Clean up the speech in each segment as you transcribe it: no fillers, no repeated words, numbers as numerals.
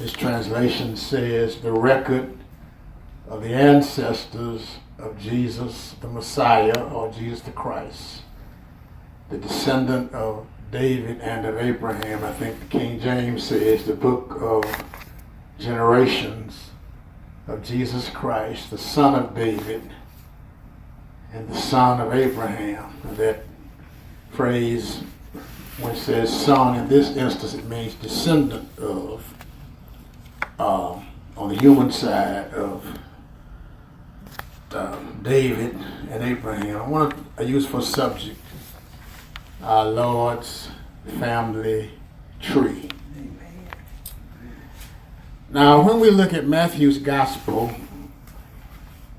This translation says the record of the ancestors of Jesus the Messiah, or Jesus the Christ, the descendant of David and of Abraham. I think the King James says the book of generations of Jesus Christ, the son of David and the son of Abraham. That phrase, when it says son, in this instance it means descendant of, on the human side of David and Abraham. I want to use for subject our Lord's family tree. Amen. Now, when we look at Matthew's gospel,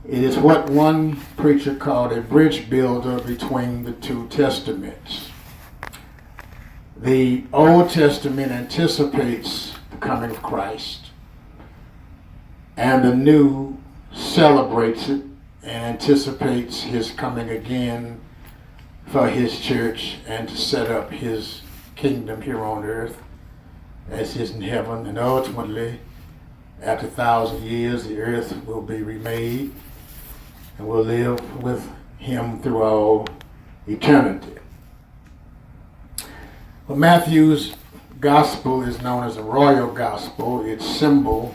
it is what one preacher called a bridge builder between the two testaments. The Old Testament anticipates the coming of Christ, and the New celebrates it and anticipates his coming again for his church and to set up his kingdom here on earth as is in heaven. And ultimately, after 1,000 years, the earth will be remade and we'll live with him through all eternity. Well, Matthew's gospel is known as a royal gospel. Its symbol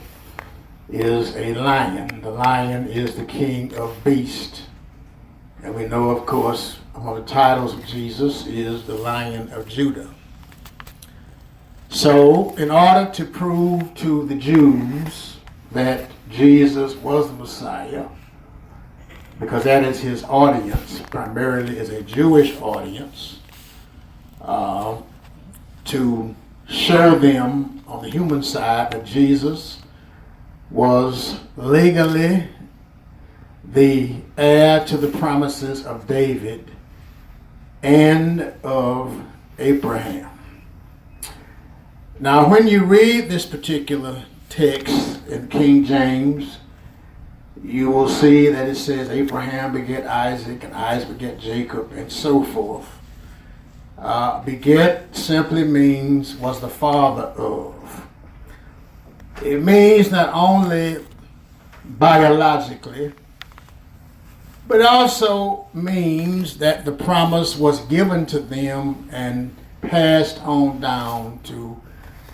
is a lion. The lion is the king of beasts. And we know, of course, among the titles of Jesus is the Lion of Judah. So, in order to prove to the Jews that Jesus was the Messiah, because that is his audience, primarily is a Jewish audience, to show them on the human side that Jesus was legally the heir to the promises of David and of Abraham. Now, when you read this particular text in King James, you will see that it says Abraham beget Isaac and Isaac beget Jacob and so forth. Beget simply means was the father of. It means not only biologically, but it also means that the promise was given to them and passed on down to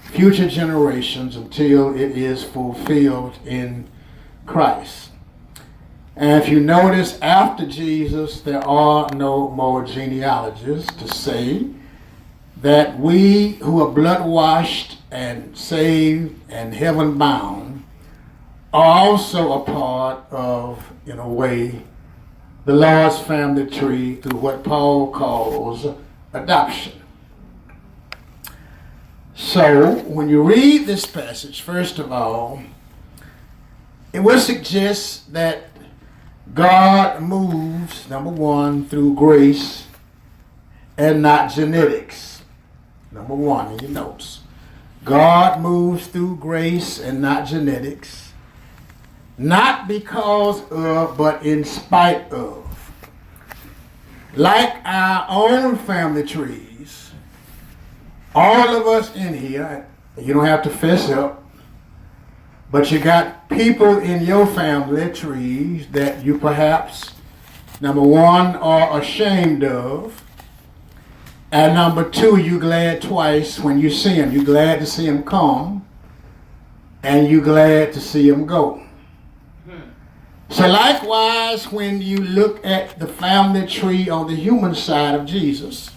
future generations until it is fulfilled in Christ. And if you notice, after Jesus, there are no more genealogies to say that we who are blood washed and saved and heaven bound are also a part of, in a way, the Lord's family tree through what Paul calls adoption. So, when you read this passage, first of all, it will suggest that God moves, number one, through grace and not genetics. Number one in your notes. God moves through grace and not genetics. Not because of, but in spite of. Like our own family trees, all of us in here, you don't have to fess up, but you got people in your family trees that you perhaps, number one, are ashamed of, and number two, you glad twice when you see them. You glad to see them come, and you glad to see them go. So likewise, when you look at the family tree on the human side of Jesus,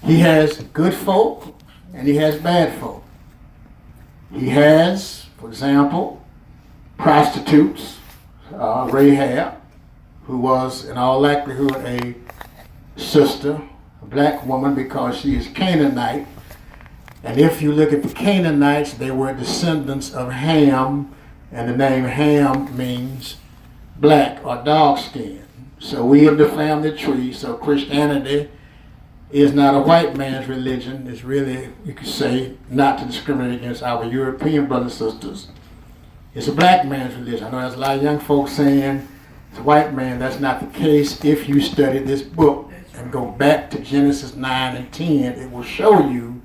he has good folk and he has bad folk. He has, for example, prostitutes, Rahab, who was in all likelihood a sister, a black woman, because she is Canaanite. And if you look at the Canaanites, they were descendants of Ham, and the name Ham means black or dark skin. So we have the family tree. So Christianity is not a white man's religion. It's really, you could say, not to discriminate against our European brothers and sisters. It's a black man's religion. I know there's a lot of young folks saying it's a white man. That's not the case. If you study this book and go back to Genesis 9 and 10, it will show you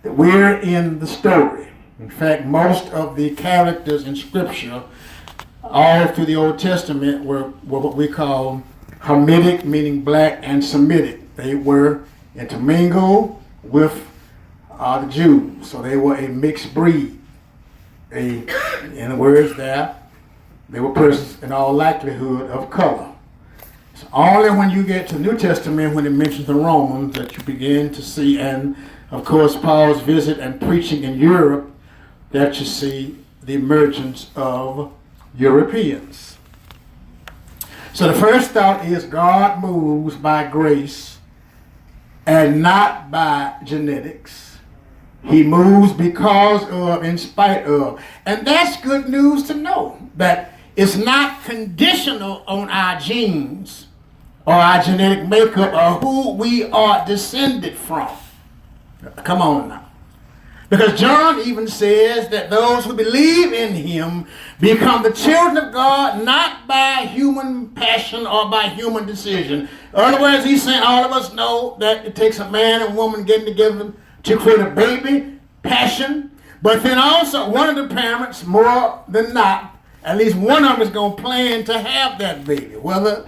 that we're in the story. In fact, most of the characters in Scripture, all through the Old Testament, were what we call Hamitic, meaning black, and Semitic. They were intermingled with the Jews, so they were a mixed breed. In other words, they were persons in all likelihood of color. It's only when you get to the New Testament, when it mentions the Romans, that you begin to see, and of course Paul's visit and preaching in Europe, that you see the emergence of Europeans. So the first thought is God moves by grace and not by genetics. He moves because of, in spite of. And that's good news to know, that it's not conditional on our genes or our genetic makeup or who we are descended from. Come on now. Because John even says that those who believe in him become the children of God, not by human passion or by human decision. In other words, he's saying all of us know that it takes a man and woman getting together to create a baby, passion. But then also one of the parents, more than not, at least one of them is going to plan to have that baby. Whether,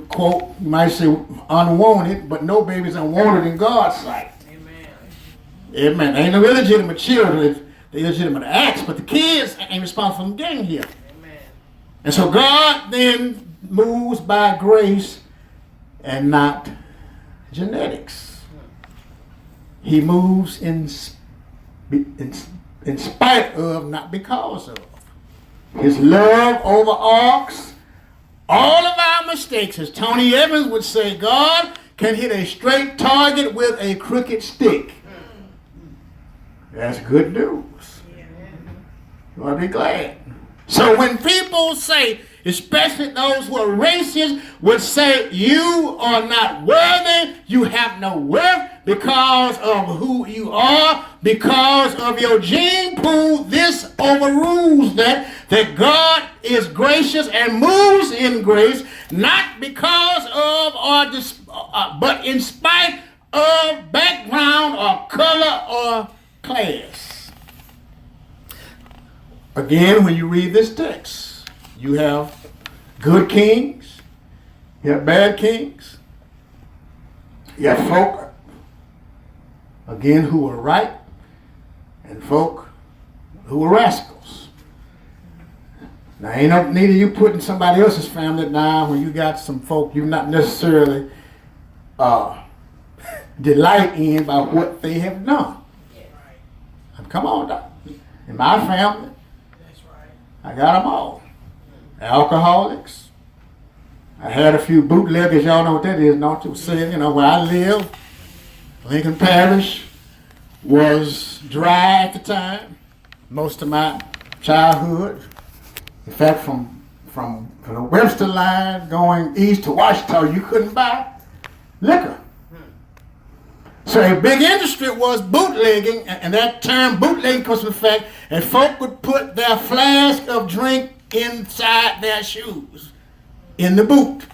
quote, you might say unwanted, but no baby's unwanted in God's sight. Amen. Ain't no illegitimate children, they're legitimate acts, but the kids ain't responsible for getting here. Amen. And so God then moves by grace and not genetics. He moves in spite of, not because of. His love overarcs all of our mistakes. As Tony Evans would say, God can hit a straight target with a crooked stick. That's good news. You ought to be glad. So when people say, especially those who are racist, would say you are not worthy, you have no worth because of who you are, because of your gene pool, this overrules that God is gracious and moves in grace, not because of but in spite of background or color or class. Again, when you read this text, you have good kings, you have bad kings, you have folk, again, who are right, and folk who are rascals. Now, ain't no need of you putting somebody else's family down when you got some folk you not necessarily delight in by what they have done. Come on, Doc. In my family, that's right, I got them all. Alcoholics. I had a few bootleggers. Y'all know what that is, don't you? Saying, where I live, Lincoln Parish was dry at the time. Most of my childhood. In fact, from the Webster line going east to Washita, you couldn't buy liquor. So a big industry was bootlegging, and that term bootlegging comes from the fact that folk would put their flask of drink inside their shoes, in the boot,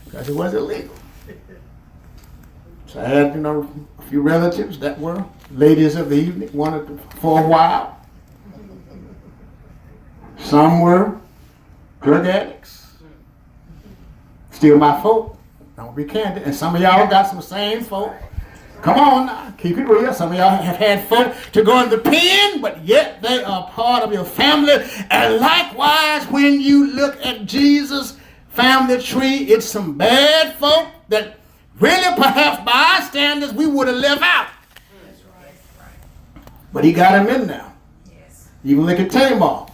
because it was illegal. So I had, a few relatives that were ladies of the evening, wanted for a while. Some were drug addicts. Still my folk. Don't be candid. And some of y'all got some same folk. Come on now, keep it real. Some of y'all have had folk to go in the pen, but yet they are part of your family. And likewise, when you look at Jesus' family tree, it's some bad folk that really, perhaps by our standards, we would have left out. That's right. But he got him in there. Yes. Even look at Tamar,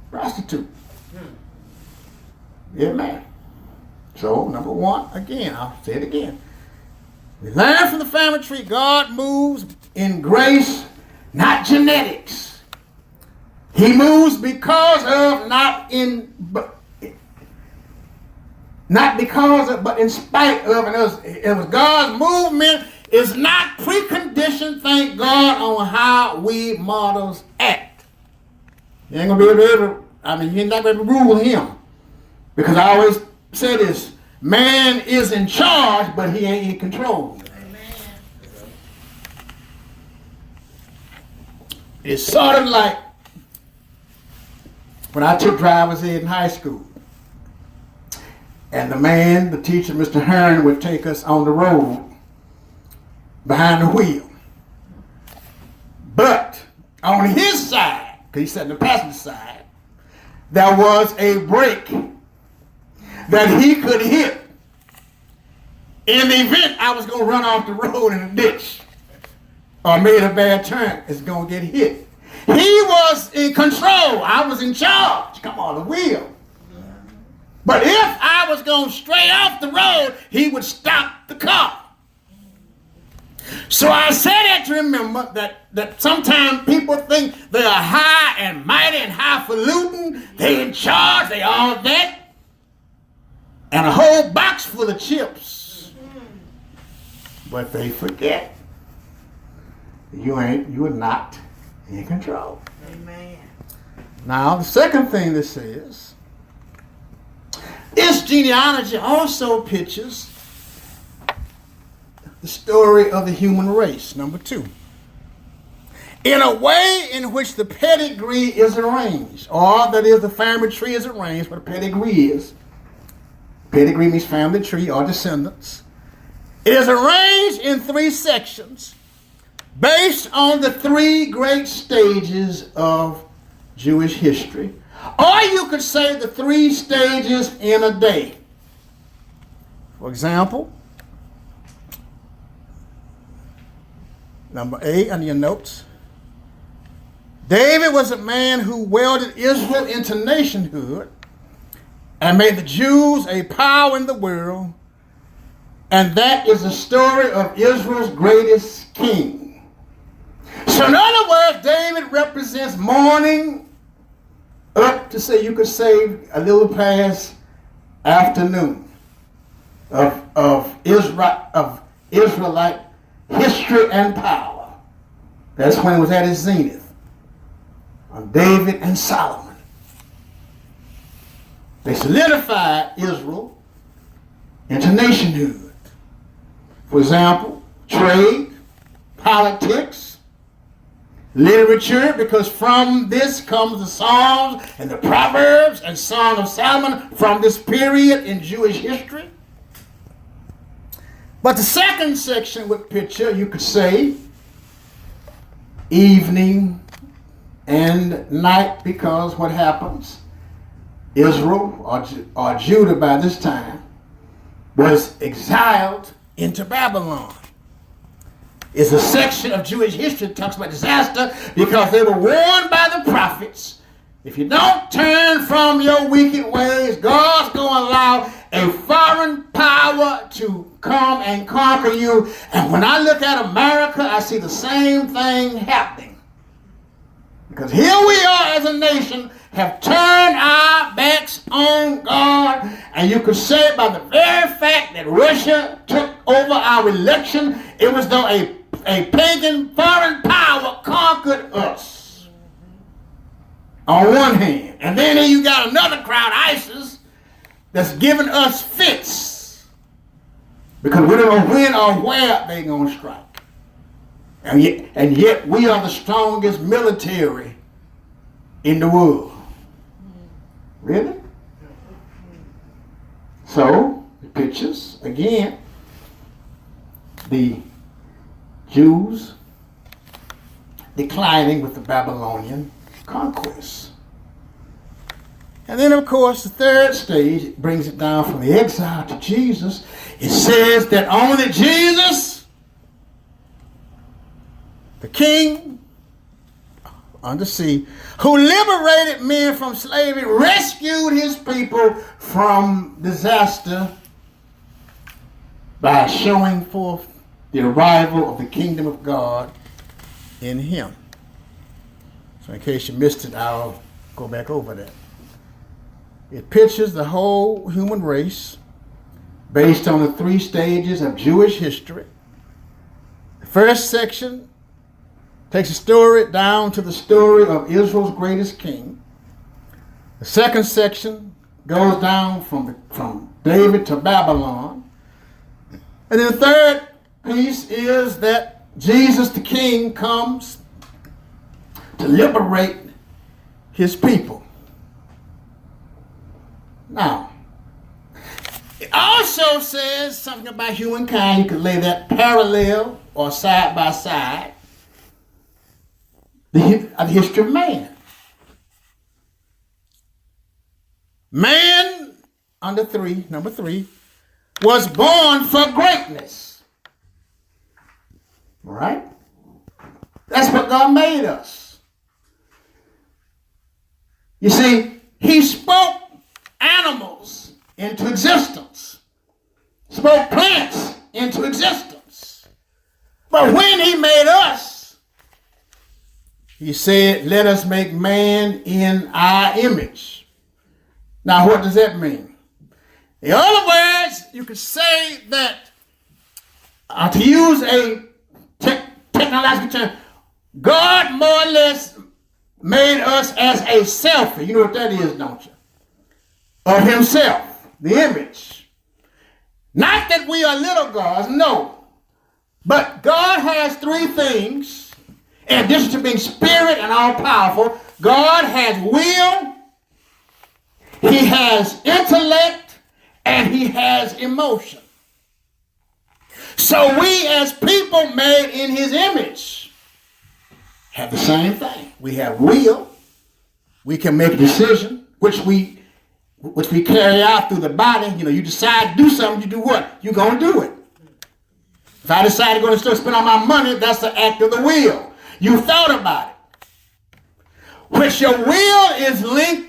prostitute. Amen. So, number one, again, I'll say it again. We learn from the family tree, God moves in grace, not genetics. He moves because of, not because of, but in spite of. It was God's movement is not preconditioned, thank God, on how we mortals act. You ain't gonna be able to, you're not gonna rule him. Because I always say this, man is in charge, but he ain't in control. Amen. It's sort of like when I took driver's ed in high school. And the teacher, Mr. Hearn, would take us on the road behind the wheel. But on his side, because he sat in the passenger side, there was a brake that he could hit in the event I was going to run off the road in a ditch or made a bad turn. It's going to get hit. He was in control. I was in charge. Come on, the wheel. But if I was going stray off the road, he would stop the car. So I say that to remember that sometimes people think they are high and mighty and highfalutin. They in charge, they all that. And a whole box full of chips. But they forget you are not in control. Amen. Now the second thing this says, this genealogy also pictures the story of the human race, number 2. In a way in which the pedigree is arranged, or that is the family tree is arranged, what a pedigree is. Pedigree means family tree or descendants. It is arranged in 3 sections based on the 3 great stages of Jewish history. Or you could say the 3 stages in a day. For example, number 8 on your notes. David was a man who welded Israel into nationhood and made the Jews a power in the world. And that is the story of Israel's greatest king. So in other words, David represents morning up to, say, you could say a little past afternoon of Israelite history and power. That's when it was at its zenith. On David and Solomon. They solidified Israel into nationhood. For example, trade, politics, literature, because from this comes the Psalms and the Proverbs and Song of Solomon from this period in Jewish history. But the second section would picture, you could say, evening and night, because what happens? Israel or Judah by this time was exiled into Babylon. It's a section of Jewish history that talks about disaster because they were warned by the prophets. If you don't turn from your wicked ways, God's going to allow a foreign power to come and conquer you. And when I look at America, I see the same thing happening. Because here we are as a nation, have turned our backs on God. And you could say by the very fact that Russia took over our election, it was though a pagan foreign power conquered us. On one hand. And then here you got another crowd, ISIS, that's giving us fits. Because we don't know when or where they're going to strike. And yet we are the strongest military in the world. Really? So, the pictures, again, the Jews declining with the Babylonian conquest. And then, of course, the third stage brings it down from the exile to Jesus. It says that only Jesus, the King under sea, who liberated men from slavery, rescued his people from disaster by showing forth the arrival of the kingdom of God in him. So in case you missed it, I'll go back over that. It pictures the whole human race based on the 3 stages of Jewish history. The first section takes a story down to the story of Israel's greatest king. The second section goes down from David to Babylon. And then the third piece is that Jesus the King comes to liberate his people. Now, it also says something about humankind. You can lay that parallel or side by side the history of man. Man, number three, was born for greatness. All right? That's what God made us. You see, he spoke animals into existence, spoke plants into existence. But when he made us, he said, let us make man in our image. Now, what does that mean? In other words, you could say that, to use a technological term, God more or less made us as a selfie. You know what that is, don't you? Of himself, the image. Not that we are little gods, no. But God has three things. In addition to being spirit and all-powerful, God has will, he has intellect, and he has emotion. So we as people made in his image have the same thing. We have will. We can make a decision, which we carry out through the body. You know, you decide to do something, you do what? You're going to do it. If I decide to go to the store and spend all my money, that's the act of the will. You thought about it. Which your will is linked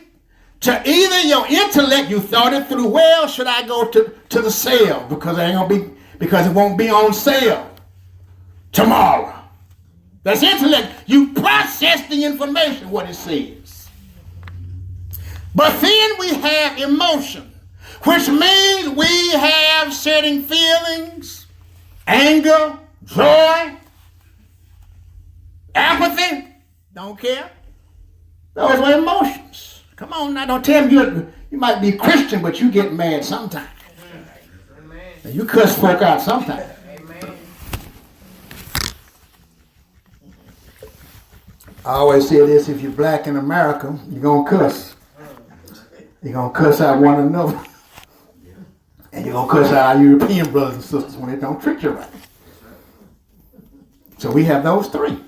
to either your intellect, you thought it through, well, should I go to the sale? Because it won't be on sale tomorrow. That's intellect. You process the information, what it says. But then we have emotion, which means we have certain feelings, anger, joy, apathy, don't care. Those are emotions. Come on now, don't tell me you might be Christian, but you get mad sometimes. And you cuss folk out sometimes. I always say this, if you're black in America, you're going to cuss. You're going to cuss out one another. And you're going to cuss out our European brothers and sisters when they don't treat you right. So we have those three.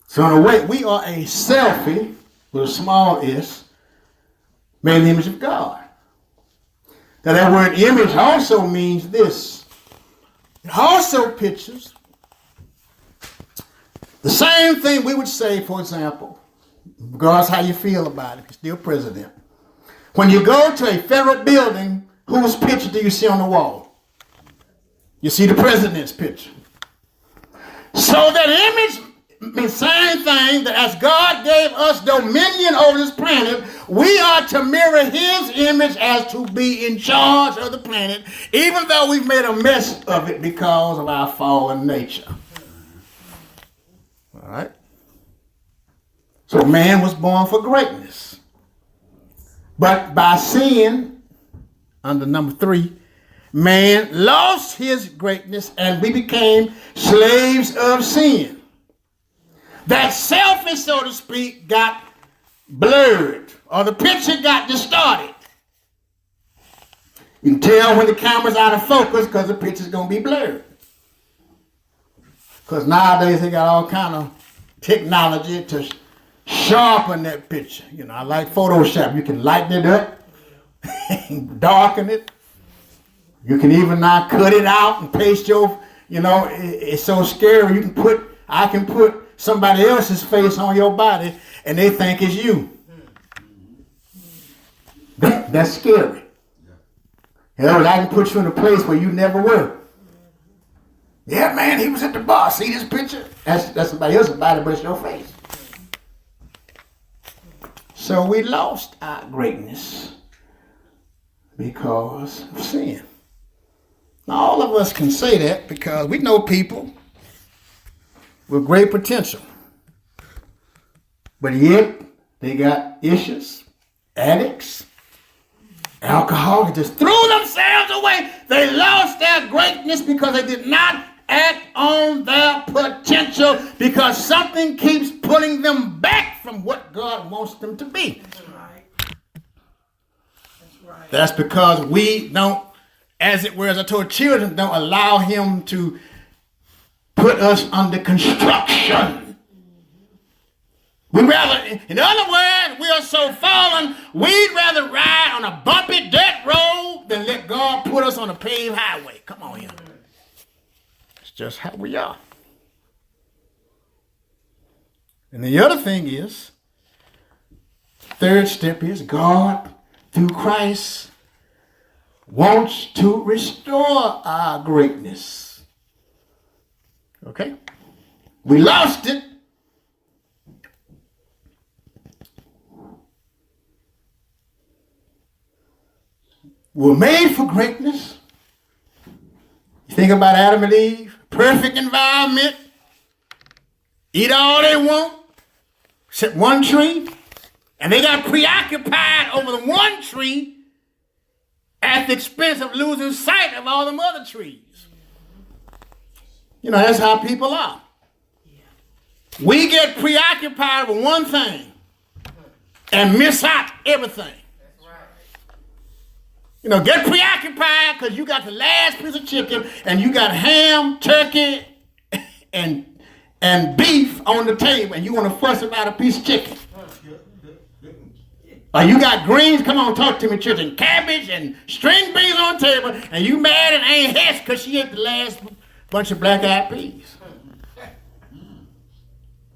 So in a way, we are a selfie with a small s, made in the image of God. Now that word image also means this. It also pictures the same thing we would say, for example, regardless how you feel about it, if you're still president. When you go to a federal building, whose picture do you see on the wall? You see the president's picture. So that image means the same thing, that as God gave us dominion over this planet, we are to mirror his image as to be in charge of the planet, even though we've made a mess of it because of our fallen nature. All right? So man was born for greatness. But by sin, under number 3, man lost his greatness and we became slaves of sin. That selfish, so to speak, got blurred, or the picture got distorted. You can tell when the camera's out of focus because the picture's going to be blurred. Because nowadays they got all kind of technology to sharpen that picture. You know, I like Photoshop. You can lighten it up, darken it. You can even now cut it out and paste your, it's so scary. I can put somebody else's face on your body and they think it's you. That's scary. In other words, I can put you in a place where you never were. Yeah, man, he was at the bar. See this picture? That's somebody else's body, but it's your face. So we lost our greatness because of sin. Now, all of us can say that because we know people with great potential. But yet, they got issues, addicts, alcohol. They just threw themselves away. They lost their greatness because they did not act on their potential. potential because something keeps pulling them back from what God wants them to be. That's right. That's right. That's because we don't, as it were, as I told children, don't allow him to put us under construction. We rather, in other words, we are so fallen, we'd rather ride on a bumpy dirt road than let God put us on a paved highway. Come on here. It's just how we are. And the other thing is, third step is God, through Christ, wants to restore our greatness. Okay? We lost it. We're made for greatness. You think about Adam and Eve, perfect environment, eat all they want, except one tree, and they got preoccupied over the one tree at the expense of losing sight of all them other trees. You know, that's how people are. We get preoccupied with one thing and miss out everything. You know, get preoccupied because you got the last piece of chicken and you got ham, turkey, and beef on the table and you want to fuss about a piece of chicken. Or you got greens, come on, talk to me, children, cabbage and string beans on the table and you mad at Aunt Hess because she ate the last bunch of black-eyed peas.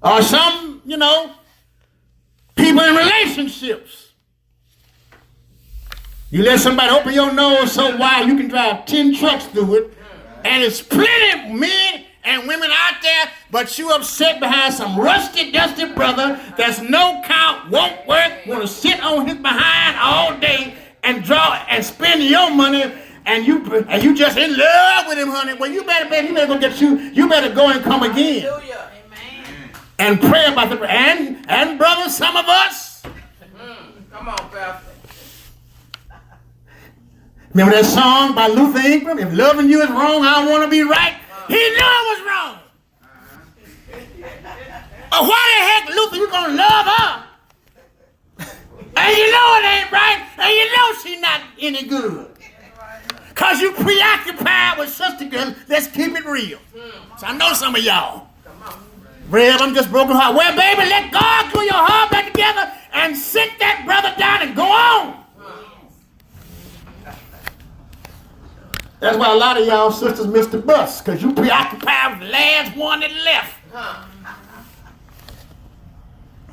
Or some, you know, people in relationships. You let somebody open your nose so wide you can drive 10 trucks through it, and it's plenty men and women out there, but you upset behind some rusty, dusty brother that's no count, won't work, want to sit on his behind all day and draw and spend your money, and you just in love with him, honey. Well, you better go get you better go and come again. Hallelujah. Amen. And pray about the and brothers, some of us. Come on, Pastor. Remember that song by Luther Ingram? If loving you is wrong, I want to be right. He knew it was wrong. Why the heck, Luther, you gonna love her? And you know it ain't right, and you know she's not any good. Because you preoccupied with sister girl. Let's keep it real. So I know some of y'all. Rev, I'm just broken heart. Well, baby, let God glue your heart back together and sit that brother down and go on. That's why a lot of y'all sisters miss the bus, because you preoccupied with the last one that left.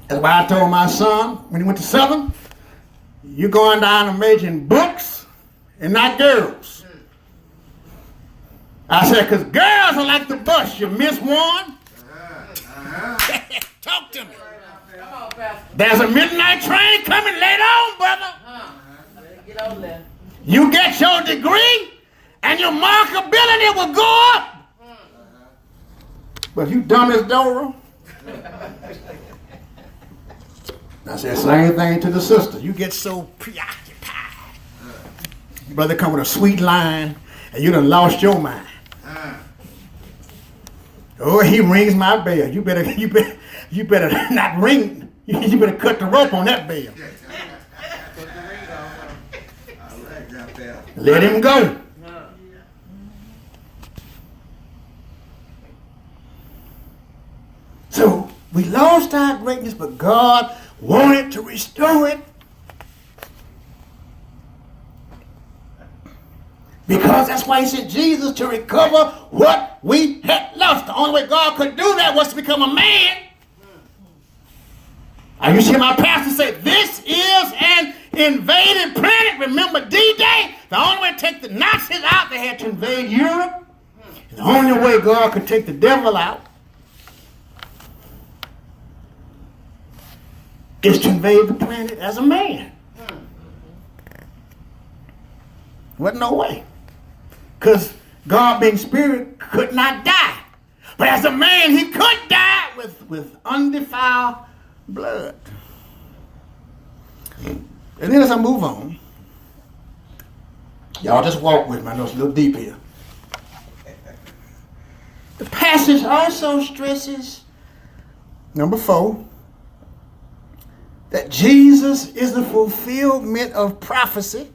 That's why I told my son, when he went to Southern, you're going down and majoring books and not girls. I said, because girls are like the bus. You miss one. Talk to me. There's a midnight train coming later on, brother. Get over there. You get your degree, and your markability will go up. But if you dumb as Dora, I said same thing to the sister. You get so preoccupied. Your brother come with a sweet line, and you done lost your mind. Oh, he rings my bell. You better not ring. You better cut the rope on that bell. Let him go. So we lost our greatness, but God wanted to restore it. Because that's why he sent Jesus to recover what we had lost. The only way God could do that was to become a man. I used to hear my pastor say, this is an invaded planet. Remember D-Day? The only way to take the Nazis out, they had to invade Europe. And the only way God could take the devil out is to invade the planet as a man. Wasn't no way. Because God being spirit could not die. But as a man, he could die with undefiled blood. And then as I move on, y'all just walk with me. I know it's a little deep here. The passage also stresses, number 4, that Jesus is the fulfillment of prophecy,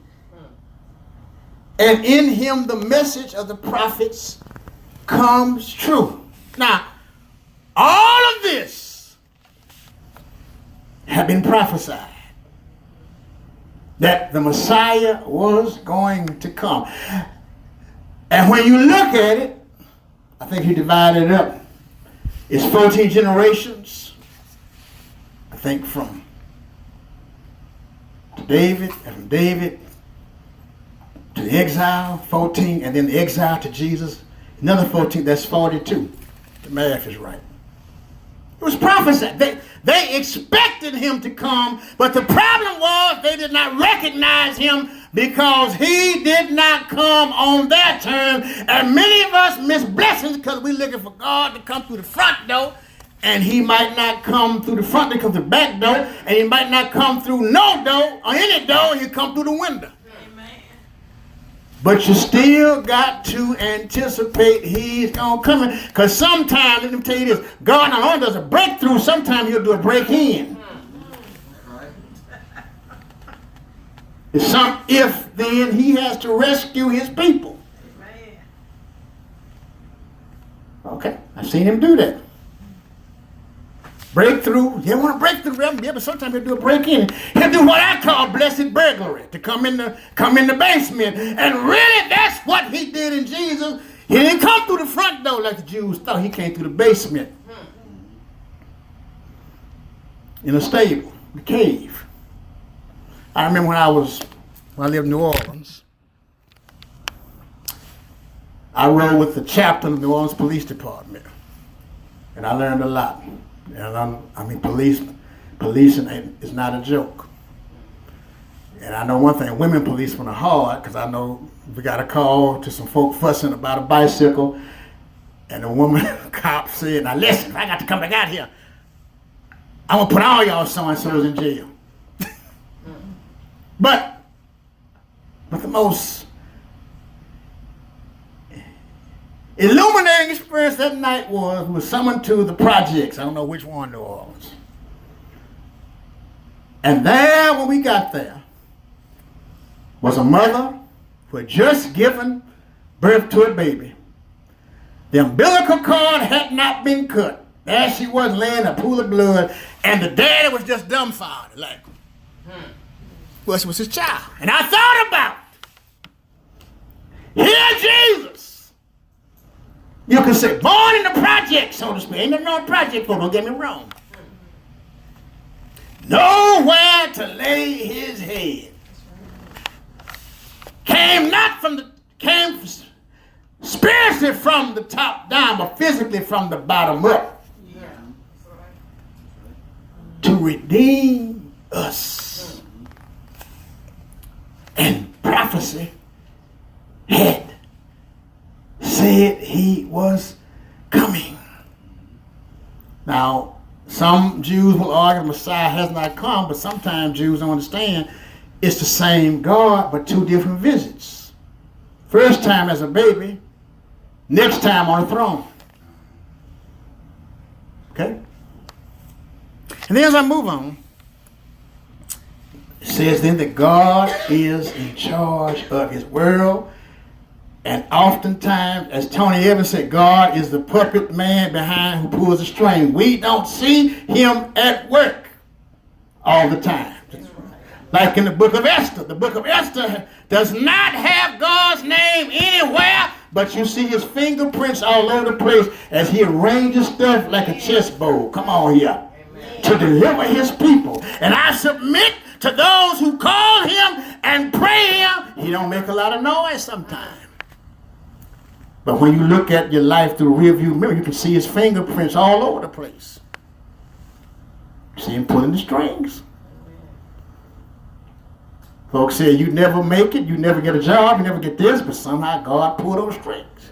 and in him the message of the prophets comes true. Now, all of this had been prophesied, that the Messiah was going to come. And when you look at it, I think he divided it up. It's 14 generations, I think, from David, and from David to the exile, 14, and then the exile to Jesus, another 14, that's 42. The math is right. It was prophesied. They expected him to come, but the problem was they did not recognize him because he did not come on their terms. And many of us miss blessings because we're looking for God to come through the front door, and he might not come through the front door, come through the back door, and he might not come through no door or any door, he'll come through the window. But you still got to anticipate he's going to come. Because sometimes, let me tell you this, God not only does a breakthrough, sometimes he'll do a break-in. It's some if, then he has to rescue his people. Okay, I've seen him do that. Breakthrough. He want to break through them, yeah, but sometimes he'll do a break-in. He'll do what I call blessed burglary, to come in the basement. And really, that's what he did in Jesus. He didn't come through the front door like the Jews thought. He came through the basement. In a stable, the cave. I remember when I lived in New Orleans, I rode with the chaplain of the New Orleans Police Department. And I learned a lot. And policing is not a joke. And I know one thing, women policemen are hard, because I know we got a call to some folk fussing about a bicycle, and the woman cop said, now listen, if I got to come back out here, I'm going to put all y'all so-and-sos in jail. But the most illuminating experience that night was summoned to the projects. I don't know which one, New Orleans. And there, when we got there, was a mother who had just given birth to a baby. The umbilical cord had not been cut. There she was laying in a pool of blood, and the daddy was just dumbfounded, like, well, she was his child. And I thought about it. Here Jesus. You can say, born in the project, so to speak. Ain't nothing wrong with project, folks, don't get me wrong. Nowhere to lay his head. Came spiritually from the top down, but physically from the bottom up. Yeah. To redeem us. And prophecy had said he was coming. Now, some Jews will argue the Messiah has not come, but sometimes Jews don't understand it's the same God, but two different visits. First time as a baby, next time on the throne. Okay? And then as I move on, it says then that God is in charge of his world. And oftentimes, as Tony Evans said, God is the puppet man behind who pulls the string. We don't see him at work all the time. Like in the book of Esther. The book of Esther does not have God's name anywhere, but you see his fingerprints all over the place as he arranges stuff like a chessboard. Come on here. Amen. To deliver his people. And I submit to those who call him and pray him. He don't make a lot of noise sometimes. But when you look at your life through a rearview mirror, you can see his fingerprints all over the place. See him pulling the strings. Folks say you never make it, you never get a job, you never get this, but somehow God pulled those strings.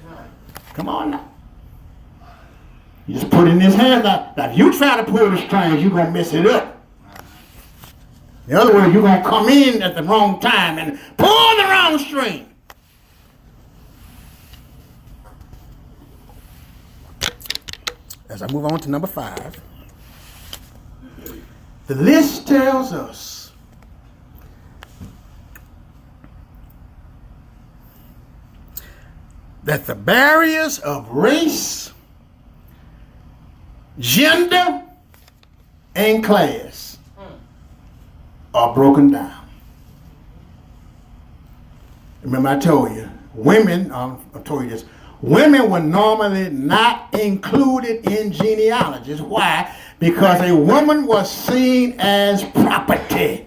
Come on now. You just put it in his hands. Now if you try to pull the strings, you're going to mess it up. In other words, you're going to come in at the wrong time and pull the wrong string. as I move on to number 5, the list tells us that the barriers of race, gender, and class are broken down. Remember I told you, women, I told you this, women were normally not included in genealogies. Why? Because a woman was seen as property.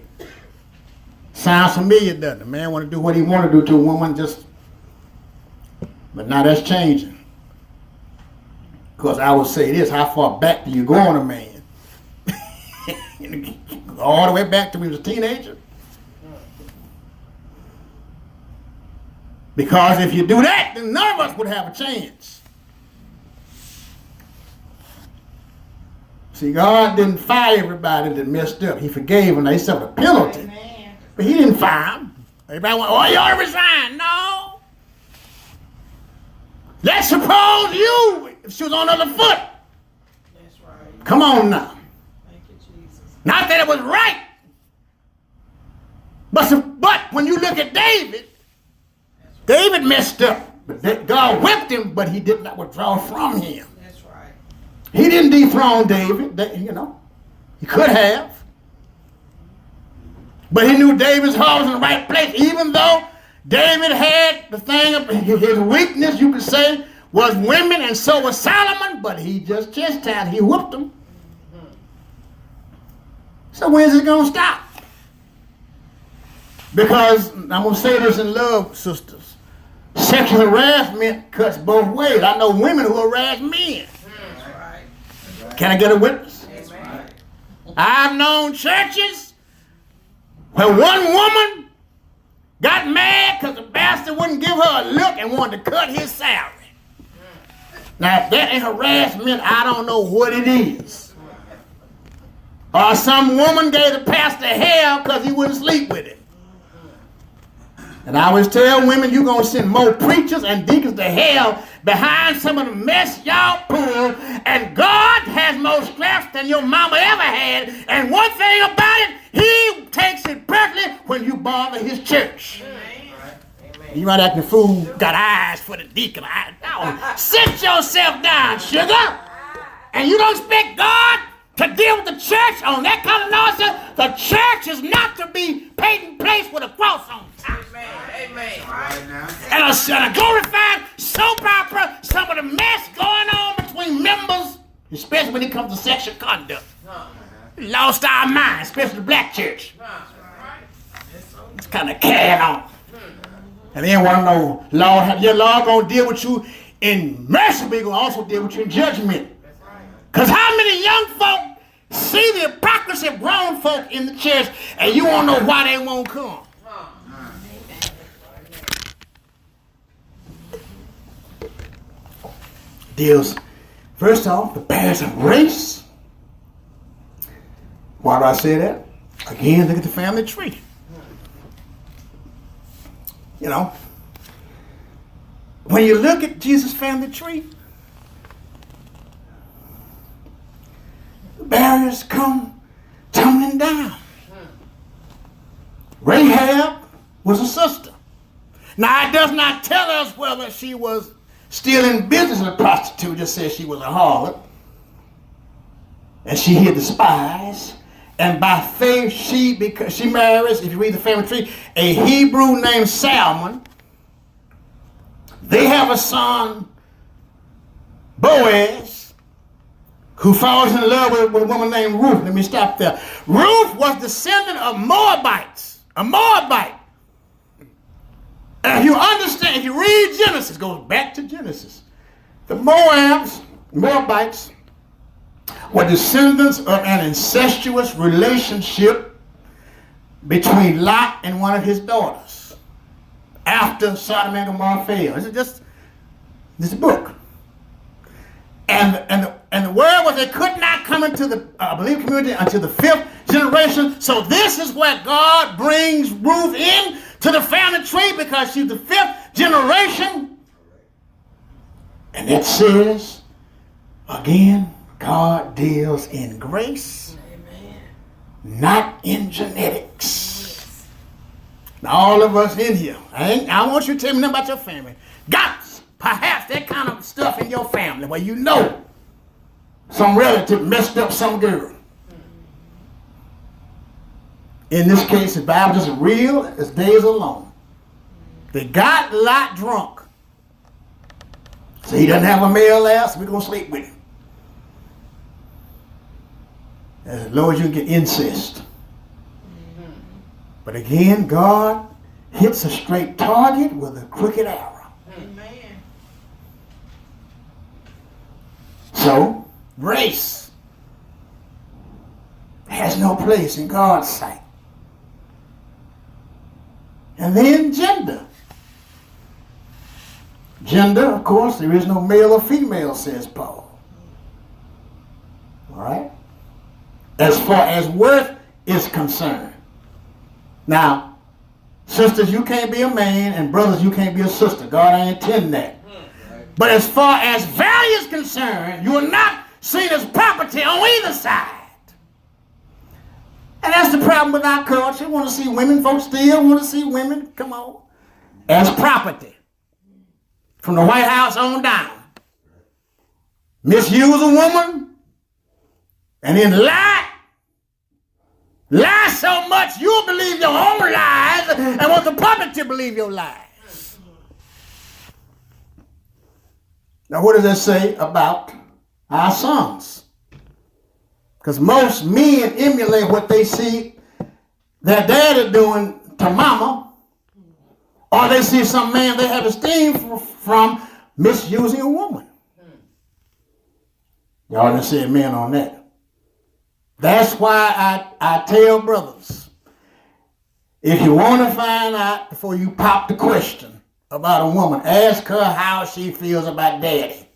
Sounds familiar, doesn't it? A man want to do what he want to do to a woman, but now that's changing. Because I would say this, how far back do you go on a man? All the way back to when he was a teenager. Because if you do that, then none of us would have a chance. See, God didn't fire everybody that messed up. He forgave them. They suffered a penalty. Amen. But he didn't fire them. Everybody went, oh, you ought to resign. No. Let's suppose you, if she was on the other foot. That's right. Come on now. Thank you, Jesus. Not that it was right. But when you look at David, David messed up. But God whipped him, but he did not withdraw from him. That's right. He didn't dethrone David, he could have. But he knew David's heart was in the right place, even though David had the thing of his weakness, you could say, was women, and so was Solomon, but he just chastised, he whooped them. So when's it going to stop? Because, I'm going to say this in love, sisters, sexual harassment cuts both ways. I know women who harass men. That's right. Can I get a witness? That's right. I've known churches where one woman got mad because the pastor wouldn't give her a look and wanted to cut his salary. Now, if that ain't harassment, I don't know what it is. Or some woman gave the pastor hell because he wouldn't sleep with him. And I always tell women, you're going to send more preachers and deacons to hell behind some of the mess y'all pull. And God has more strength than your mama ever had. And one thing about it, he takes it personally when you bother his church. Amen. You might act the fool, got eyes for the deacon. Sit yourself down, sugar. And you don't expect God to deal with the church on that kind of nonsense. The church is not to be painted place with a cross on top. Amen. And a glorified soap opera, some of the mess going on between members, especially when it comes to sexual conduct. We lost our mind, especially the black church. It's kind of carrying on. And then want to know, Lord, your Lord going to deal with you in mercy, but he going to also deal with you in judgment. Because how many young folk see the hypocrisy of grown folk in the church, and you won't know why they won't come? Deals, first off, the barriers of race. Why do I say that? Again, look at the family tree. You know, when you look at Jesus' family tree, the barriers come tumbling down. Rahab was a sister. Now, it does not tell us whether she was still in business as a prostitute, just says she was a harlot. And she hid the spies. And by faith, because she marries, if you read the family tree, a Hebrew named Salmon. They have a son, Boaz, who falls in love with a woman named Ruth. Let me stop there. Ruth was descendant of Moabites, a Moabite. And if you understand, if you read Genesis, it goes back to Genesis. The Moabites, were descendants of an incestuous relationship between Lot and one of his daughters after Sodom and Gomorrah fell. This is just this book. And the word was they could not come into the community until the 5th generation. So this is where God brings Ruth in to the family tree, because she's the 5th generation. And it says Again, God deals in grace, Amen. not in genetics. Now, all of us in here, I want you to tell me nothing about your family. Got perhaps that kind of stuff in your family where you know some relative messed up some girl. In this case, the Bible is real as days are long. They got Lot drunk. So he doesn't have a male there, so we're going to sleep with him. As low as you can get incest. But again, God hits a straight target with a crooked arrow. Amen. So, race has no place in God's sight. And then gender. Gender, of course, there is no male or female, says Paul. All right? As far as worth is concerned. Now, sisters, you can't be a man, and brothers, you can't be a sister. God ain't intend that. But as far as value is concerned, you are not seen as property on either side. And that's the problem with our culture. Want to see women, folks still want to see women, come on, as property. From the White House on down. Misuse a woman, and then lie so much you'll believe your own lies and want the public to believe your lies. Now, what does that say about our sons? Because most men emulate what they see their daddy doing to mama, or they see some man they have esteem from misusing a woman. Y'all done said men on that. That's why I tell brothers, if you want to find out before you pop the question about a woman, ask her how she feels about daddy.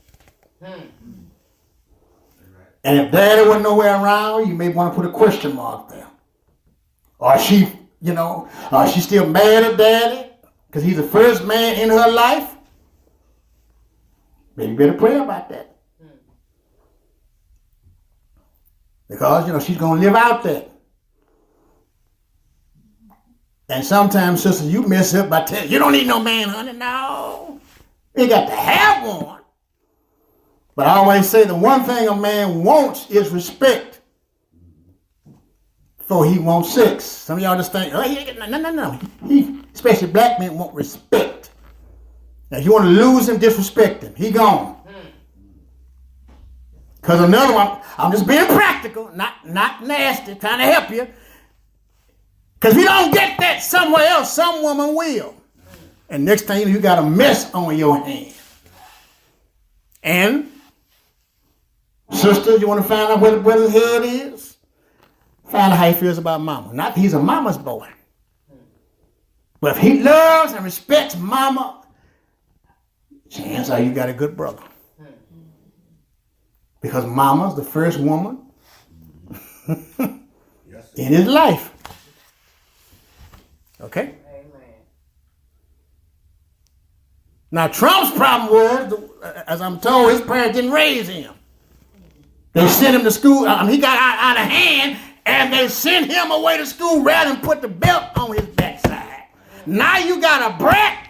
And if daddy wasn't nowhere around, you may want to put a question mark there. Or she, she's still mad at daddy because he's the first man in her life. Maybe you better pray about that. Because, she's going to live out that. And sometimes, sisters, you mess up by telling, you don't need no man, honey. No. You got to have one. But I always say the one thing a man wants is respect. For he wants sex. Some of y'all just think, no. He, especially black men, want respect. Now, if you want to lose him, disrespect him. He gone. Because another one, I'm just being practical, not nasty, trying to help you. Because if you don't get that somewhere else, some woman will. And next thing you got a mess on your hand. And, sisters, you want to find out where the brother's head is? Find out how he feels about mama. Not that he's a mama's boy. But if he loves and respects mama, chances are you got a good brother. Because mama's the first woman in his life. Okay? Amen. Now, Trump's problem was, as I'm told, his parents didn't raise him. They sent him to school. He got out of hand, and they sent him away to school rather than put the belt on his backside. Now you got a brat.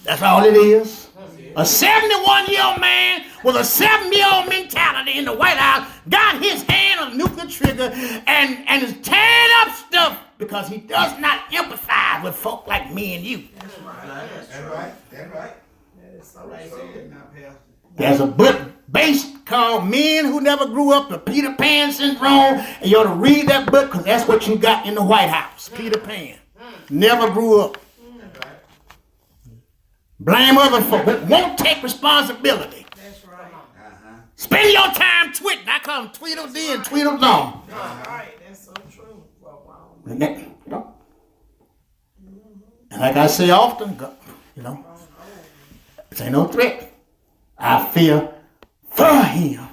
That's all it is. A 71-year-old man with a 70-year-old mentality in the White House got his hand on the nuclear trigger and is tearing up stuff because he does not empathize with folk like me and you. That's right. That's right. That is so right. There's a book based called Men Who Never Grew Up, the Peter Pan Syndrome, and you ought to read that book because that's what you got in the White House. Peter Pan. Never grew up. Blame other folk, but won't take responsibility. That's right. Spend your time tweeting. I call them Tweedledee and Tweedledum. That's right. That's so true. Well, And like I say often, this ain't no threat. I fear for him.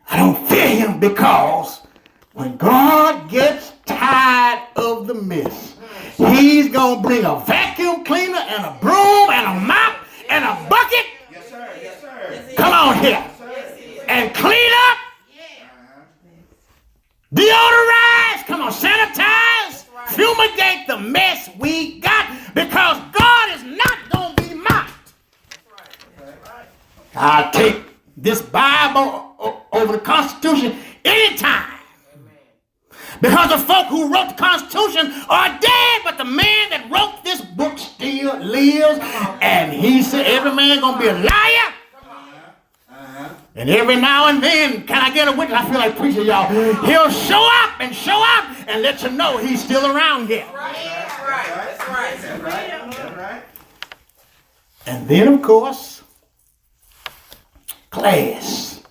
I don't fear him because when God gets tired of the mess, he's going to bring a vacuum cleaner and a broom and a mop and a bucket. Yes, sir. Yes, sir. Come on here. I'll take this Bible over the Constitution anytime. Because the folk who wrote the Constitution are dead, but the man that wrote this book still lives. And he said every man gonna be a liar. And every now and then, can I get a witness? I feel like preaching, y'all. He'll show up and let you know he's still around here. That's right. And then, of course, class.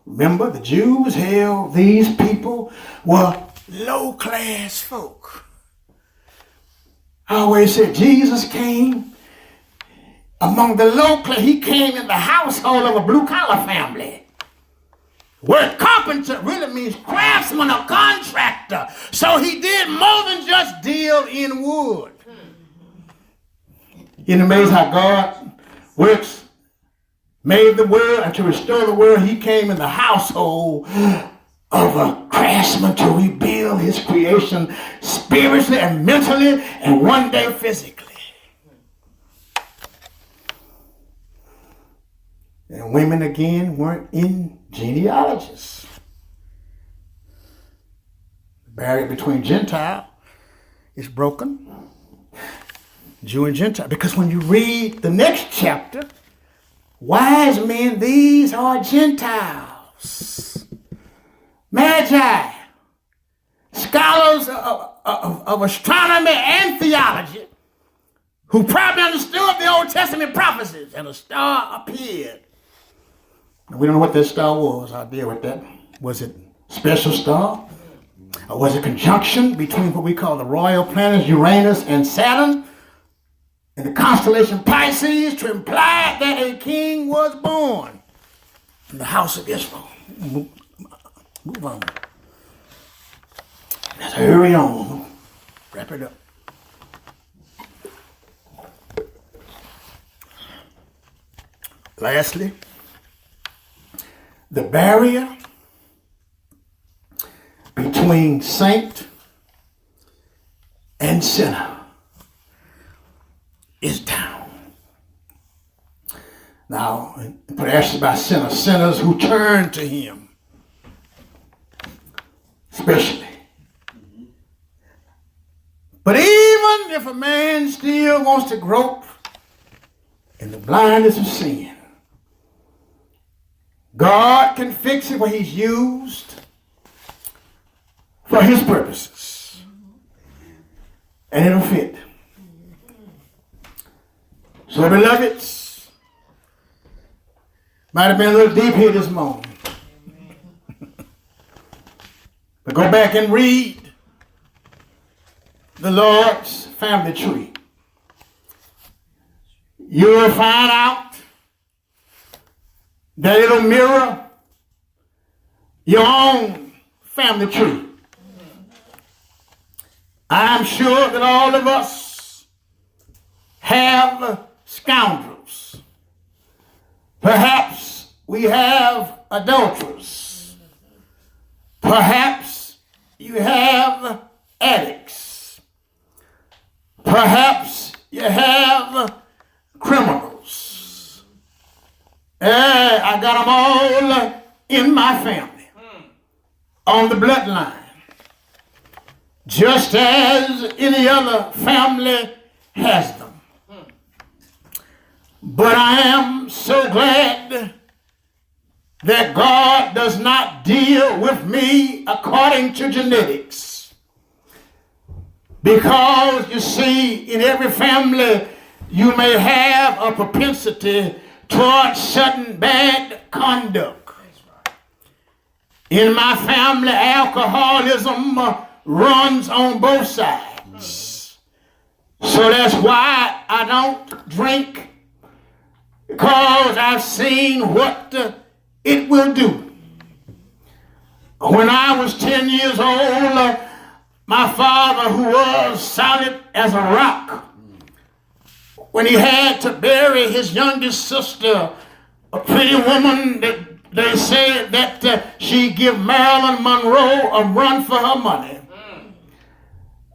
Remember, the Jews held these people were low-class folk. I always said Jesus came among the low-class. He came in the household of a blue-collar family. Word carpenter really means craftsman or contractor. So he did more than just deal in wood. Isn't it amazing how God works? Made the world, and to restore the world, he came in the household of a craftsman to rebuild his creation spiritually and mentally and one day physically. And women again weren't in genealogies. The barrier between Gentile is broken. Jew and Gentile. Because when you read the next chapter, wise men, these are Gentiles. Magi, scholars of astronomy and theology, who probably understood the Old Testament prophecies, and a star appeared. We don't know what that star was. I'll deal with that. Was it a special star? Or was it conjunction between what we call the royal planets Uranus and Saturn in the constellation Pisces to imply that a king was born in the house of Israel? Move on. Let's hurry on. Wrap it up. Lastly, the barrier between saint and sinner is down. Now, put ashes by sinners, sinners who turn to him, especially. But even if a man still wants to grope in the blindness of sin, God can fix it when he's used for his purposes. And it'll fit. So, beloveds, might have been a little deep here this morning. But go back and read the Lord's family tree. You'll find out that it'll mirror your own family tree. I'm sure that all of us have scoundrels. Perhaps we have adulterers. Perhaps you have addicts. Perhaps you have criminals. I got them all in my family, on the bloodline. Just as any other family has them. But I am so glad that God does not deal with me according to genetics. Because, you see, in every family, you may have a propensity towards certain bad conduct. In my family, alcoholism runs on both sides. So that's why I don't drink, because I've seen what it will do. When I was 10 years old, my father, who was solid as a rock, when he had to bury his youngest sister, a pretty woman that they said that she give Marilyn Monroe a run for her money,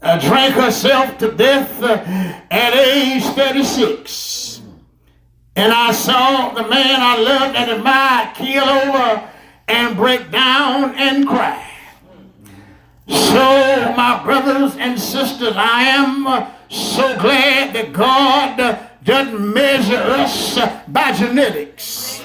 drank herself to death at age 36. And I saw the man I loved and admired keel over and break down and cry. So, my brothers and sisters, I am so glad that God doesn't measure us by genetics.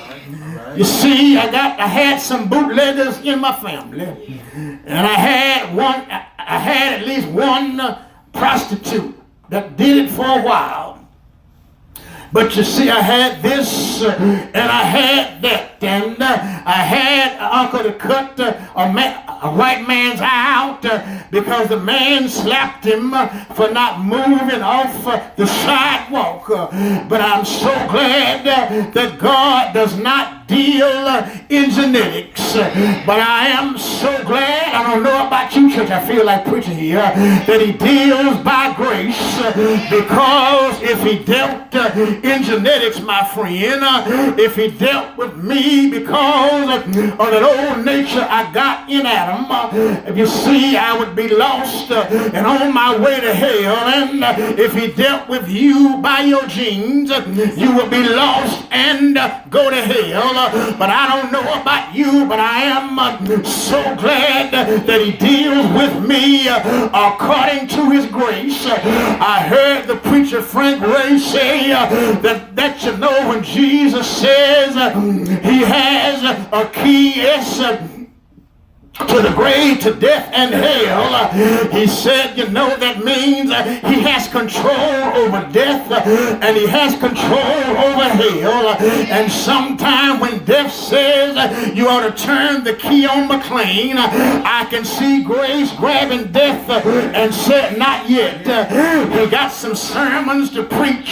You see, I had some bootleggers in my family, and I had at least one prostitute that did it for a while. But you see, I had this and I had that, and I had uncle to cut a white man's eye out because the man slapped him for not moving off the sidewalk. But I'm so glad that God does not deal in genetics. But I am so glad, I don't know about you, church, I feel like preaching here, that he deals by grace, because if he dealt in genetics, my friend, if he dealt with me because of that old nature I got in Adam, if you see, I would be lost and on my way to hell. And if he dealt with you by your genes, you would be lost and go to hell. But I don't know about you, but I am so glad that he deals with me according to his grace. I heard the preacher Frank Ray say that you know when Jesus says he has a key, to the grave, to death, and hell. He said, you know, that means he has control over death and he has control over hell. And sometime when death says you ought to turn the key on McLean, I can see grace grabbing death and said, not yet. He got some sermons to preach.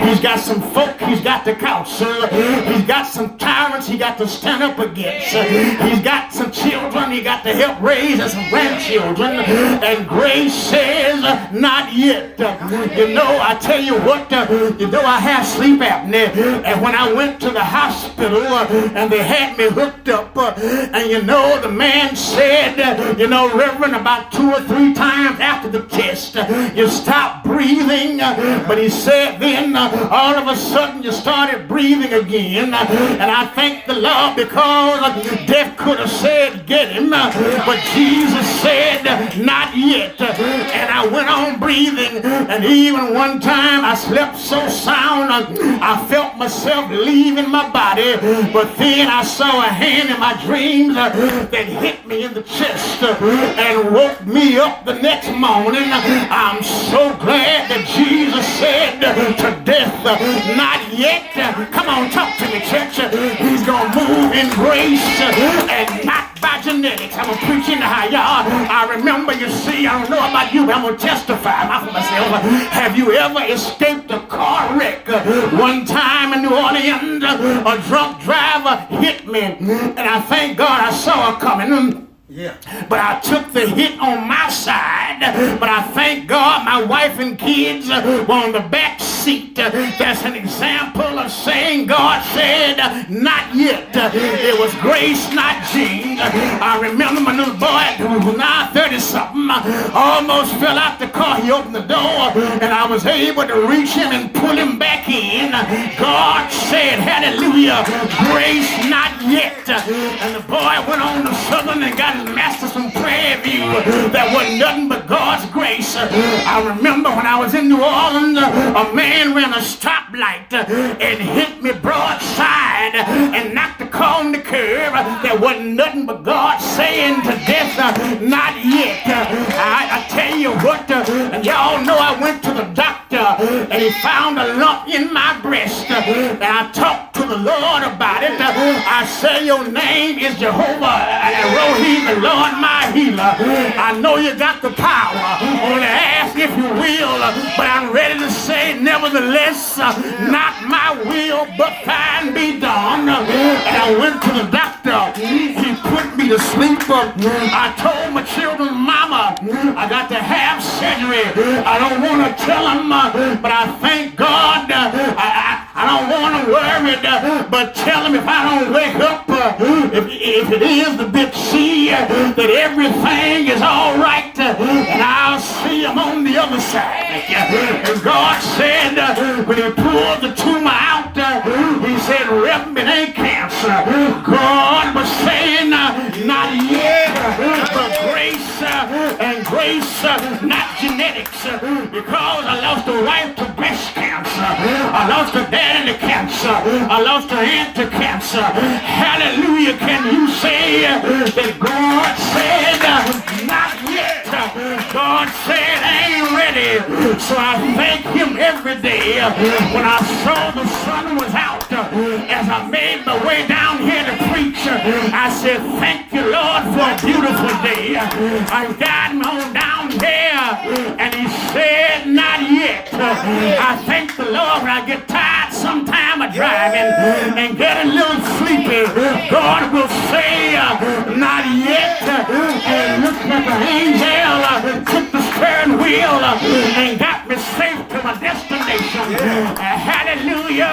He's got some folk he's got to counsel. He's got some tyrants he got to stand up against. He's got some children he got to help raise and some grandchildren, and grace says not yet. You know, I tell you what, you know, I have sleep apnea, and when I went to the hospital and they had me hooked up, and you know, the man said, you know, Reverend, about 2 or 3 times after the test you stopped breathing, but he said then all of a sudden you started breathing again. And I thank the Lord, because death could have said get him, but Jesus said not yet. And I went on breathing, and even one time I slept so sound I felt myself leaving my body, but then I saw a hand in my dreams that hit me in the chest and woke me up the next morning. I'm so glad that Jesus said to death, not yet. Come on, talk to me, church. He's going to move in grace and not by genetics. I'm going to preach in the high yard. I remember, you see, I don't know about you, but I'm going to testify for myself. Have you ever escaped a car wreck? One time in New Orleans, a drunk driver hit me, and I thank God I saw it coming. Yeah. But I took the hit on my side. But I thank God my wife and kids were on the back seat. That's an example of saying God said, not yet. It was grace, not genes. I remember my little boy who was now 30-something almost fell out the car. He opened the door, and I was able to reach him and pull him back in. God said, hallelujah, grace, not yet. And the boy went on to Southern and got his master some prayer view that wasn't nothing but God's grace. I remember when I was in New Orleans, a man ran a stoplight and hit me broadside and knocked the car on the curb. That wasn't nothing but God saying to death, not yet. I tell you what, and y'all know I went to the doctor and he found a lump in my breast, and I talked to the Lord about it. I say, your name is Jehovah Rohi, the Lord my healer. I know you got the power, only ask if you will, but I'm ready to say, nevertheless, not my will, but thine be done. And I went to the doctor. He put me to sleep. I told my children, Mama, I got to have surgery. I don't want to tell them, but I thank God. I don't want to worry, but tell them if I don't wake up, if it is the big C, that everything is all right, and I'll see them on the other side. And God said, when he pulled the tumor out, said, Reverend, it ain't cancer. God was saying, not yet, but grace and grace, not genetics. Because I lost a wife to breast cancer. I lost a dad to cancer. I lost a aunt to cancer. Hallelujah. Can you say that God said, not yet? God said, I ain't ready. So I thank him every day. When I saw the sun was out, as I made my way down here to preach, I said, thank you, Lord, for a beautiful day. I got me on down here, and he said, not yet. I thank the Lord when I get tired sometime of driving and get a little sleepy. God will say, not yet. And look at the angel took the steering wheel and got me safe to my destination. Hallelujah.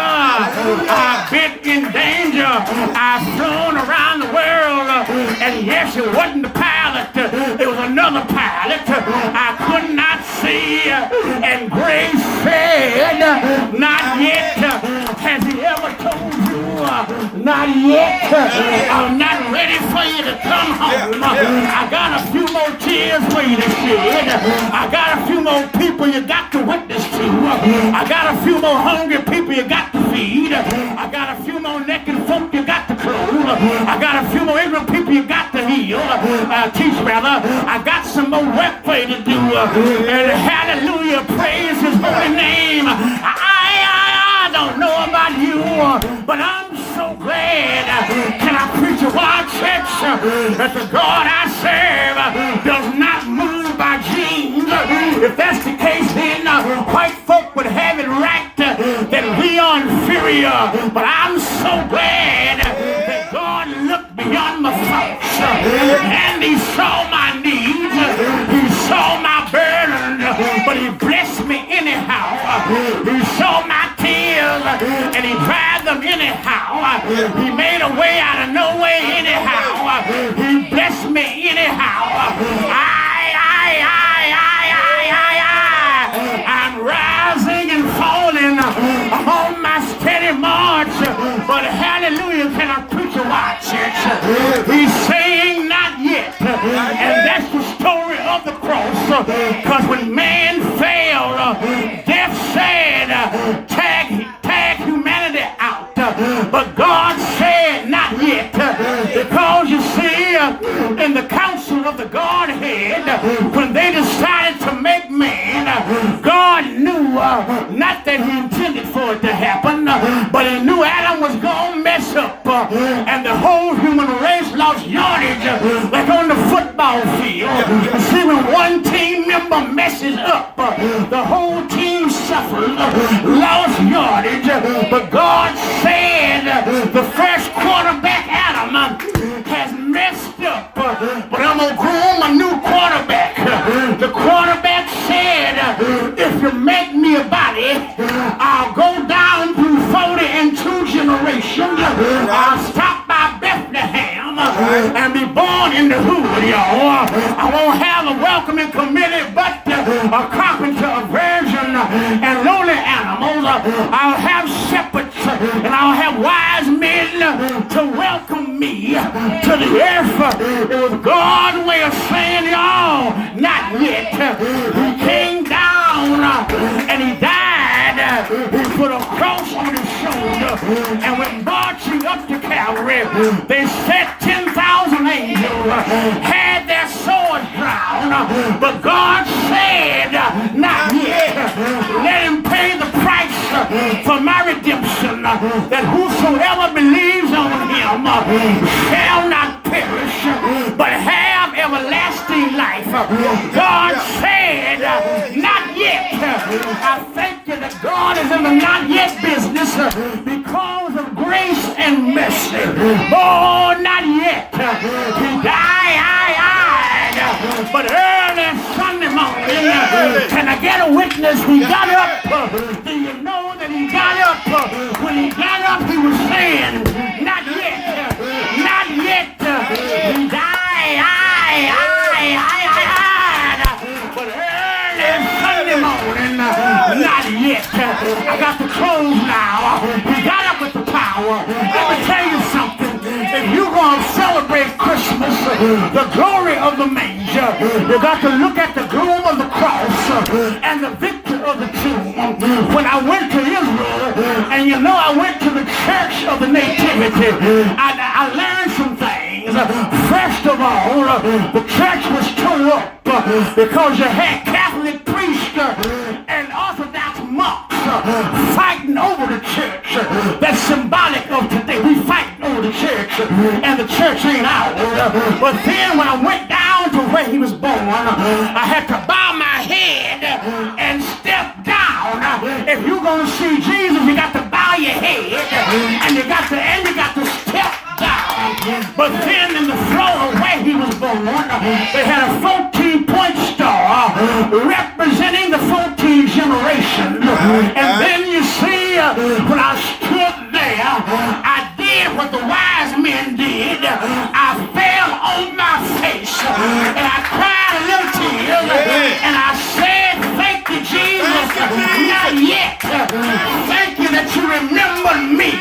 I've been in danger. I've flown around the world, and yes, it wasn't the pilot. It was another pilot. I could not see, and grace said, not yet. Has he ever told you, not yet? I'm not ready for you to come home. I got a few more tears for you to shed. I got a few more people you got to witness to. I got a few more hungry people you got to feed. I got a few more naked folk you got to clothe. I got a few more ignorant people you got to heal. Teach rather. I got some more work for you to do. And hallelujah, praise his holy name. I don't know about you, but I'm so glad. Can I preach a wild church that the God I serve does not move by genes? If that's the case, then white folk would have it right that we are inferior. But I'm so glad that God looked beyond my faults and he saw my needs. He saw my burdens, but he blessed me anyhow. He saw my tears and he dried them anyhow. He made a way out of no way anyhow. He blessed me anyhow. I'm rising and falling on my steady march. But hallelujah, can I preach a while, church? He's saying not yet. And that's the story of the cross. Because when man failed, death said, tag humanity out. But God said not yet. Because you see, in the council of the Godhead, when they decided to make man, God knew not that he intended for it to happen, but he knew Adam was going to mess up. And the whole human race lost yardage like on the football field. See, when one team member messes up, the whole team suffers, lost yardage. But God said the first quarterback, Adam, has messed up, but I'm going to groom a new quarterback. The quarterback said, if you make me a body, I'll go down through 42 generations. I'll stop by Bethlehem and be born in the hood, y'all. I won't have a welcoming committee, but a carpenter, a virgin, and lonely animals. I'll have shepherds and I'll have wise men to welcome me to the earth. It was God's way of saying, y'all, not yet. He came down and he died. He put a cross on his shoulder, and when marching up to Calvary, they set 10,000 angels, had their swords drawn, but God said, not yet. Let him pay the price for my redemption, that whosoever believes on him shall not perish, but have everlasting life. God said, not yet. I thank you that God is in the not yet business because of grace and mercy. Oh, not yet. He died, but early Sunday morning, can I get a witness? He got up. Do you know that he got up? When he got up, he was saying, not yet, not yet. He died, but early Sunday morning, not yet. I got the clothes now. He got up with the power. Christmas, the glory of the manger. You got to look at the gloom of the cross and the victor of the tomb. When I went to Israel, and you know I went to the church of the nativity, I learned some things. First of all, the church was tore up because you had Catholic priests and Orthodox monks fighting over the church. That's symbolic of today. We fight over the church, and the church ain't ours. But then when I went down to where he was born, I had to bow my head and step down. If you're gonna see Jesus, you got to bow your head, and you got to step down. But then in the floor where he was born, they had a 14-point star representing the 14 generations. And then you see, when I stood there, I did what the wise men did. I fell on my face, and I cried a little tear, and I said, thank you, Jesus, not yet. Thank you that you remembered me.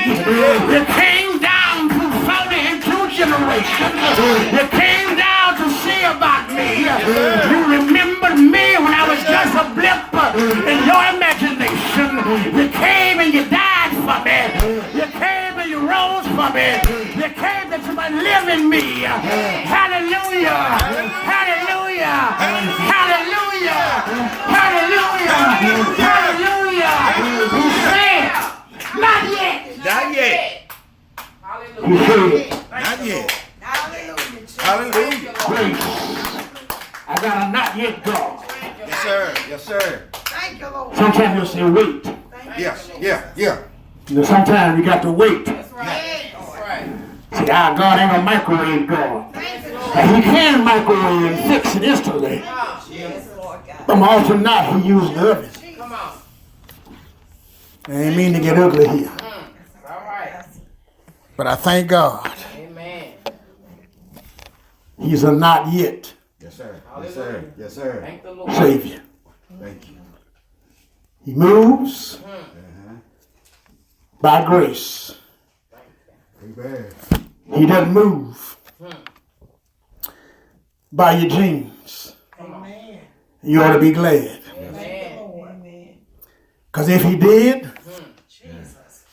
You came down through 42 generations. You came down to see about me. You remembered me when I was just a blip in your imagination. You came and you died for me. You came and you rose for me. You came that you might live in me. Hallelujah. Hallelujah. Hallelujah. Hallelujah. Hallelujah. He said, not yet. Not yet. He said, Not yet. Hallelujah. Hallelujah. I got a not yet God. Yes, sir. Yes, sir. Thank you, Lord. Sometimes you'll say wait. Yes. Yeah. Yeah. You know, sometimes you got to wait. That's right. That's right. See, our God ain't a microwave God. Thank you, Lord. And he can microwave and fix it instantly. Yes, Lord God. But more often not, he used the oven. Come on. I ain't mean to get ugly here. All right. But I thank God. Amen. He's a not yet Yes, sir. Yes, sir. Yes, sir. Thank the Lord. Savior. Thank you. He moves by grace. Amen. He doesn't move by your genes. Amen. You ought to be glad. Amen. Because if he did, Jesus.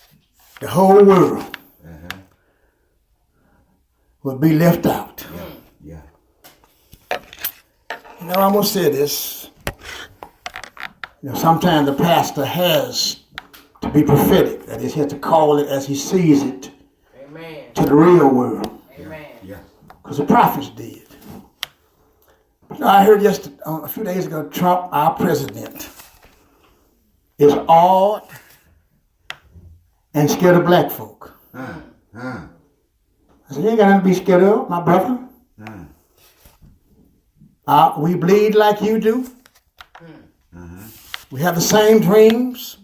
the whole world would be left out. Yeah. You know, I'm going to say this. You know, sometimes the pastor has to be prophetic. That is, he has to call it as he sees it Amen. to the real world. Amen. Yeah. Because the prophets did. You know, I heard a few days ago, Trump, our president, is awed and scared of black folk. I said, you ain't got nothing to be scared of, my brother. We bleed like you do. We have the same dreams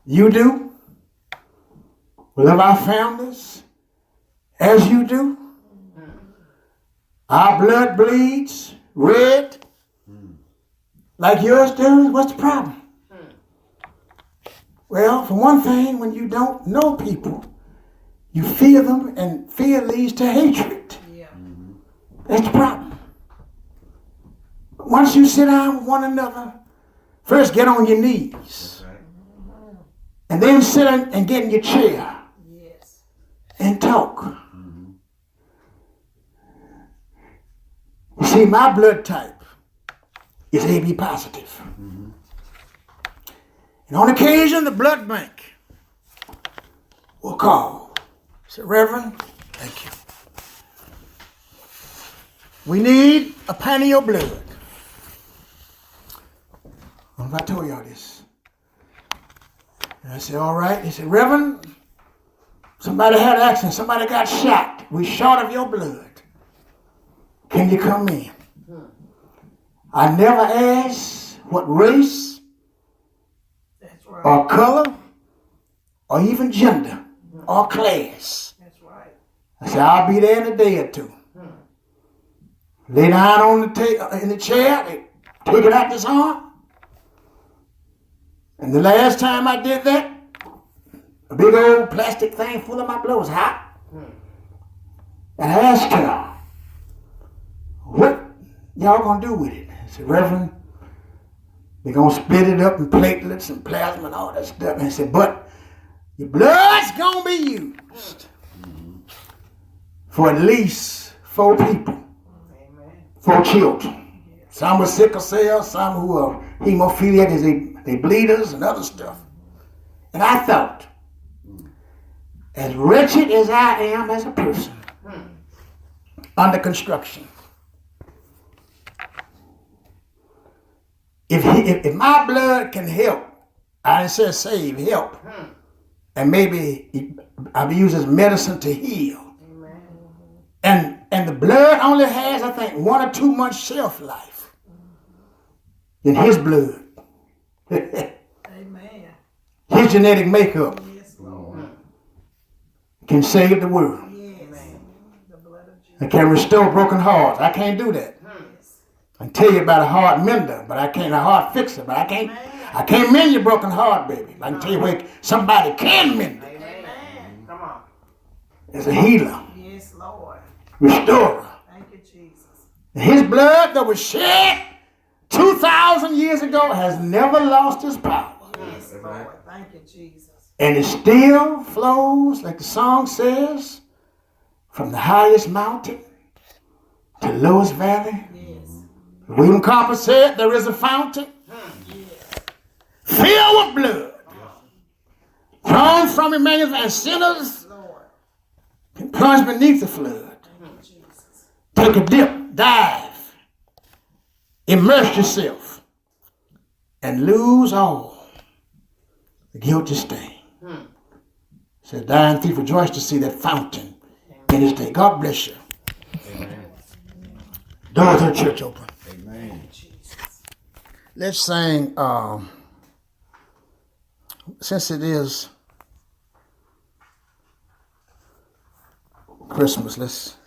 you do. We love our families as you do. Our blood bleeds red like yours does. What's the problem? Well, for one thing, when you don't know people, you fear them, and fear leads to hatred. Yeah. That's the problem. But once you sit down with one another, first get on your knees. And then sit and get in your chair Yes. and talk. You see, my blood type is AB positive. And on occasion, the blood bank will call. Say, Reverend, thank you. We need a pint of your blood. I don't know if I told y'all this. And I said, all right. He said, Reverend, somebody had an accident. Somebody got shot. We're short of your blood. Can you come in? I never asked what race That's right. or color or even gender or class. That's right. I said, I'll be there in a day or two. Lay down on in the chair, they take it out this arm. And the last time I did that, a big old plastic thing full of my blood was hot. And I asked her, what y'all gonna do with it? I said, Reverend, they're gonna split it up in platelets and plasma and all that stuff. And I said, but your blood's gonna be used for at least 4 people, Amen. 4 children. Some with sickle cell, some who are hemophiliac, they bleeders and other stuff. And I thought, as wretched as I am as a person, under construction, if my blood can help, I didn't say save, help, and maybe I'll be used as medicine to heal. And the blood only has, I think, 1 or 2 months shelf life in his blood. Amen. His genetic makeup Yes, Lord. can save the world. Yes. The blood of Jesus. It can restore broken hearts. I can't do that. Yes. I can tell you about a heart mender, but I can't a heart fixer. But I can't mend your broken heart, baby. I can tell you where somebody can mend it. Amen. Come on. It's a healer, Yes, Lord. restorer. Thank you, Jesus. His blood that was shed 2,000 years ago has never lost its power. Yes, Lord. Thank you, Jesus. And it still flows, like the song says, from the highest mountain to lowest valley. Yes. William Cowper said there is a fountain filled with blood drawn from Emmanuel, and sinners Lord. can plunge beneath the flood. Thank you, Jesus. Take a dip, dive, immerse yourself, and lose all the guilty stain. Said, dying thief, rejoice to see that fountain in his day. God bless you. Amen. Doors of the church open. Amen. Let's sing, since it is Christmas, let's